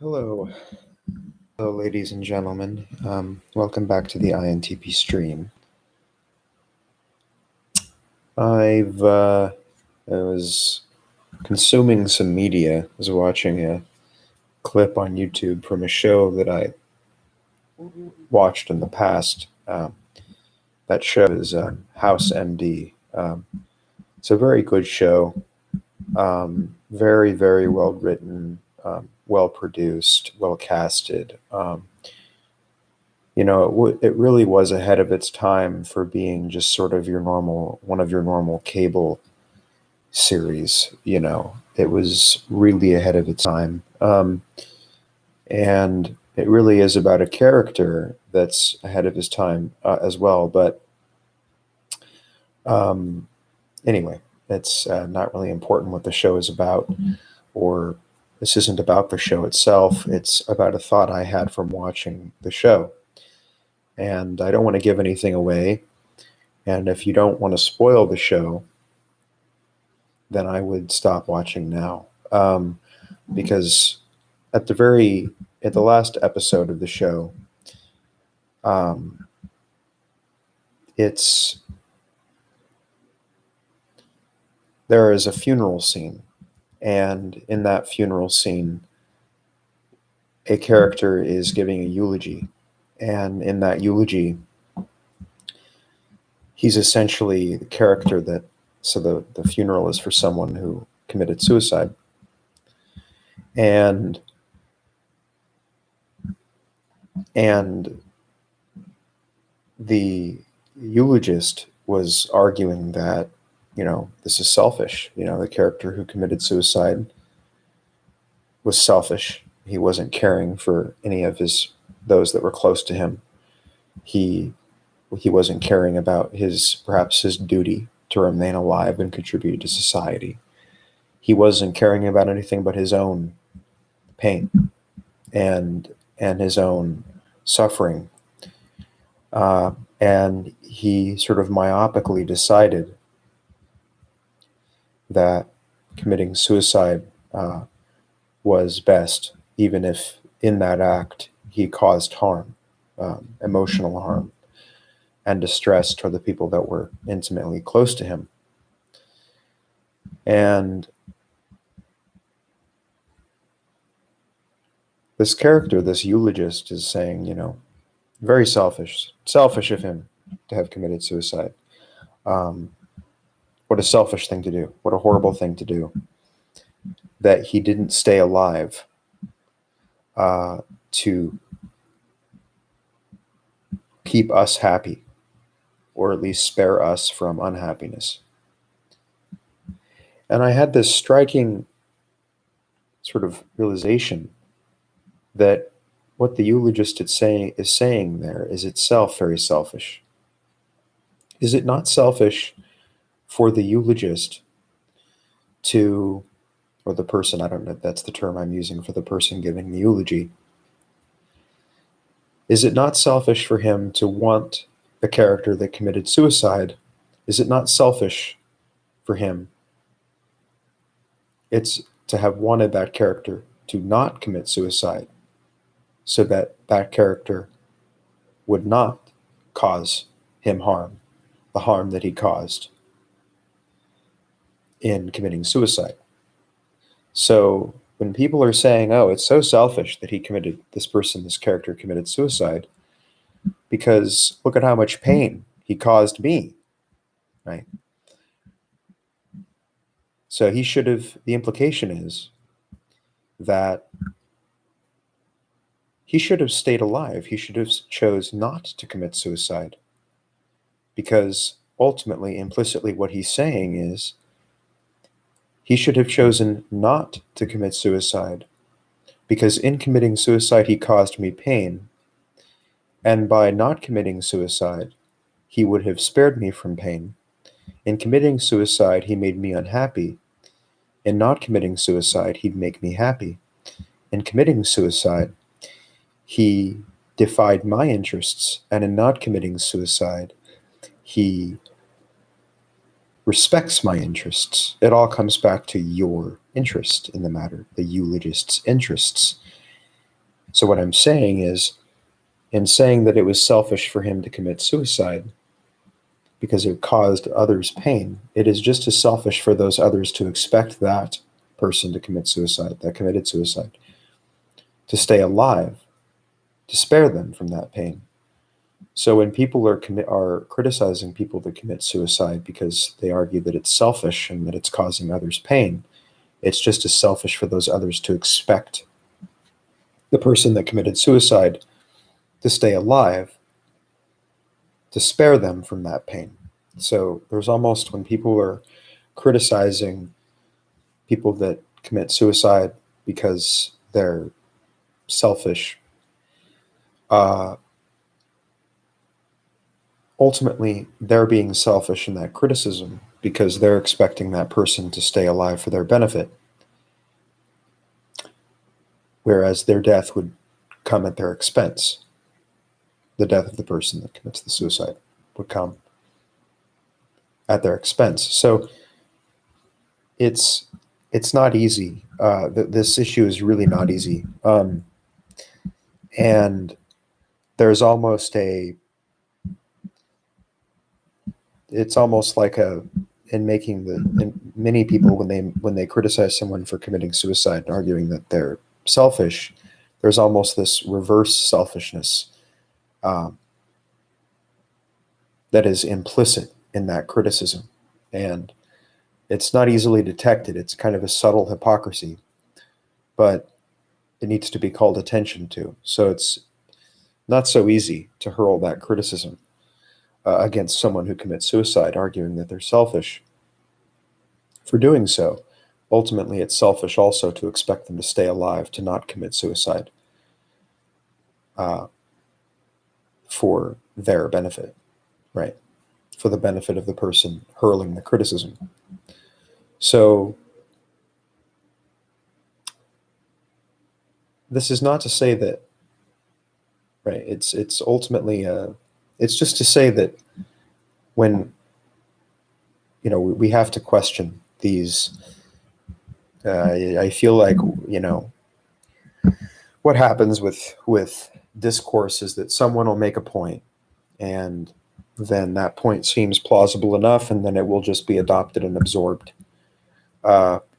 Hello, ladies and gentlemen. Welcome back to the INTP stream. I was consuming some media. I was watching a clip on YouTube from a show that I watched in the past. That show is House MD. It's a very good show. Very, very well written, well produced, well casted. It really was ahead of its time for being just sort of one of your normal cable series. It was really ahead of its time. And it really is about a character that's ahead of his time as well. But anyway, it's not really important what the show is about, or this isn't about the show itself. It's about a thought I had from watching the show. And I don't want to give anything away. And if you don't want to spoil the show, then I would stop watching now. Because at the last episode of the show, there is a funeral scene. And in that funeral scene, a character is giving a eulogy. And in that eulogy, he's essentially the character so the funeral is for someone who committed suicide. And the eulogist was arguing that, this is selfish. The character who committed suicide was selfish. He wasn't caring for any of those that were close to him. He wasn't caring about perhaps his duty to remain alive and contribute to society. He wasn't caring about anything but his own pain and his own suffering. And he sort of myopically decided that committing suicide was best, even if in that act he caused harm, emotional harm, and distress toward the people that were intimately close to him. And this character, this eulogist, is saying, very selfish of him to have committed suicide. What a selfish thing to do. What a horrible thing to do. That he didn't stay alive to keep us happy, or at least spare us from unhappiness. And I had this striking sort of realization that what the eulogist is saying there is itself very selfish. Is it not selfish for the eulogist or the person, I don't know, that's the term I'm using for the person giving the eulogy. Is it not selfish for him to want the character that committed suicide? Is it not selfish for him? It's to have wanted that character to not commit suicide so that that character would not cause him harm, the harm that he caused in committing suicide. So when people are saying, oh, it's so selfish that this character committed suicide, because look at how much pain he caused me, right? So the implication is that he should have stayed alive. He should have chose not to commit suicide, because ultimately, implicitly, what he's saying is he should have chosen not to commit suicide, because in committing suicide, he caused me pain. And by not committing suicide, he would have spared me from pain. In committing suicide, he made me unhappy. In not committing suicide, he'd make me happy. In committing suicide, he defied my interests. And in not committing suicide, he respects my interests. It all comes back to your interest in the matter, the eulogist's interests. So what I'm saying is, in saying that it was selfish for him to commit suicide because it caused others pain, it is just as selfish for those others to expect that person to commit suicide, that committed suicide, to stay alive, to spare them from that pain. So when people are criticizing people that commit suicide because they argue that it's selfish and that it's causing others pain, it's just as selfish for those others to expect the person that committed suicide to stay alive, to spare them from that pain. So there's almost, when people are criticizing people that commit suicide because they're selfish, uh, ultimately they're being selfish in that criticism because they're expecting that person to stay alive for their benefit, whereas their death would come at their expense. The death of the person that commits the suicide would come at their expense. So it's it's not easy. This issue is really not easy, and there's almost a. It's almost like a in making the in many people when they criticize someone for committing suicide, arguing that they're selfish. There's almost this reverse selfishness um, that is implicit in that criticism, and it's not easily detected. It's kind of a subtle hypocrisy, but it needs to be called attention to. So it's not so easy to hurl that criticism against someone who commits suicide, arguing that they're selfish for doing so. Ultimately, it's selfish also to expect them to stay alive, to not commit suicide uh, for their benefit, right? For the benefit of the person hurling the criticism. So, this is not to say that, right? It's ultimately it's just to say that when we have to question these. I feel like what happens with discourse is that someone will make a point, and then that point seems plausible enough, and then it will just be adopted and absorbed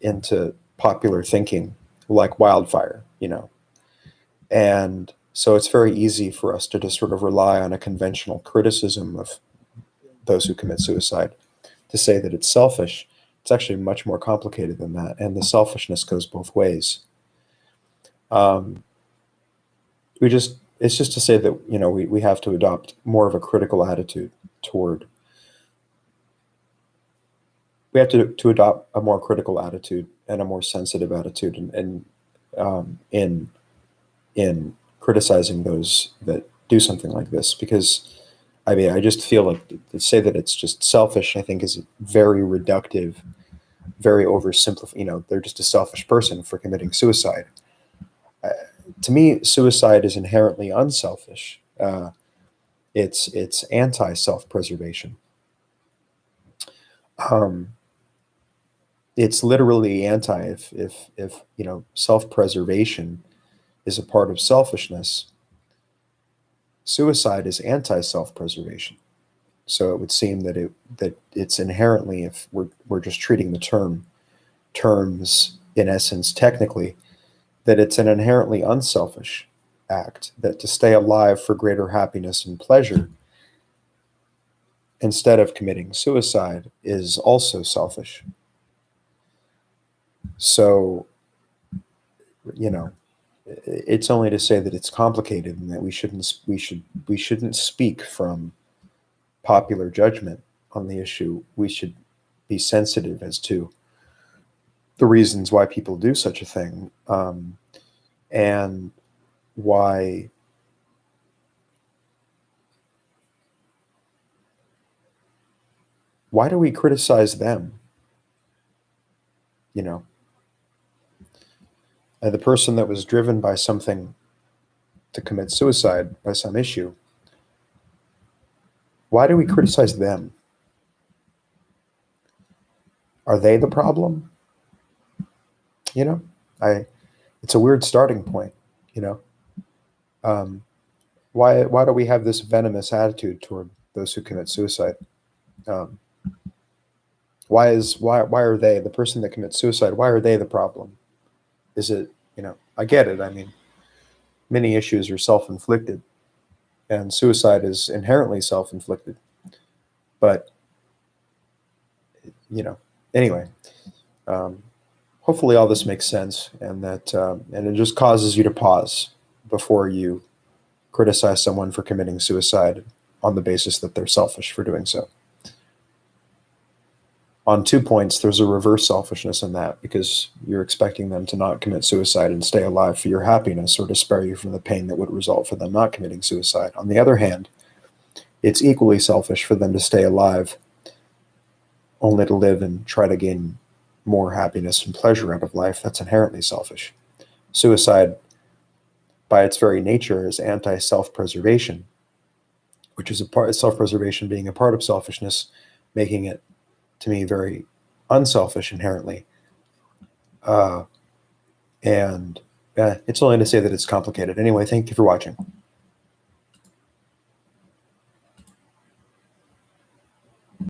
into popular thinking like wildfire. And so it's very easy for us to just sort of rely on a conventional criticism of those who commit suicide to say that it's selfish. It's actually much more complicated than that, and the selfishness goes both ways. Um, it's just to say that we have to adopt more of a critical attitude toward we have to adopt a more critical attitude and a more sensitive attitude in in criticizing those that do something like this, because I mean I just feel like to say that it's just selfish, I think, is very reductive, very oversimplified. They're just a selfish person for committing suicide. uh, to me, suicide is inherently unselfish. It's anti self-preservation. Um, it's literally anti. If self-preservation is a part of selfishness, suicide is anti self-preservation. So it would seem that it's inherently, if we're just treating the terms in essence technically, that it's an inherently unselfish act, that to stay alive for greater happiness and pleasure instead of committing suicide is also selfish. So, you know, it's only to say that it's complicated and that we shouldn't speak from popular judgment on the issue. We should be sensitive as to the reasons why people do such a thing, and why why do we criticize them? You know, the person that was driven by something to commit suicide, by some issue. Why do we criticize them? Are they the problem? You know, I. It's a weird starting point. You know, Why do we have this venomous attitude toward those who commit suicide? Um, why are they the person that commits suicide? Why are they the problem? Is it, I get it. I mean, many issues are self-inflicted, and suicide is inherently self-inflicted. But anyway, um, hopefully all this makes sense, and that and it just causes you to pause before you criticize someone for committing suicide on the basis that they're selfish for doing so. On 2 points, there's a reverse selfishness in that, because you're expecting them to not commit suicide and stay alive for your happiness, or to spare you from the pain that would result for them not committing suicide. On the other hand, it's equally selfish for them to stay alive only to live and try to gain more happiness and pleasure out of life. That's inherently selfish. Suicide, by its very nature, is anti-self-preservation, which is a part of self-preservation being a part of selfishness, making it, to me, very unselfish inherently. And it's only to say that it's complicated. Anyway, thank you for watching.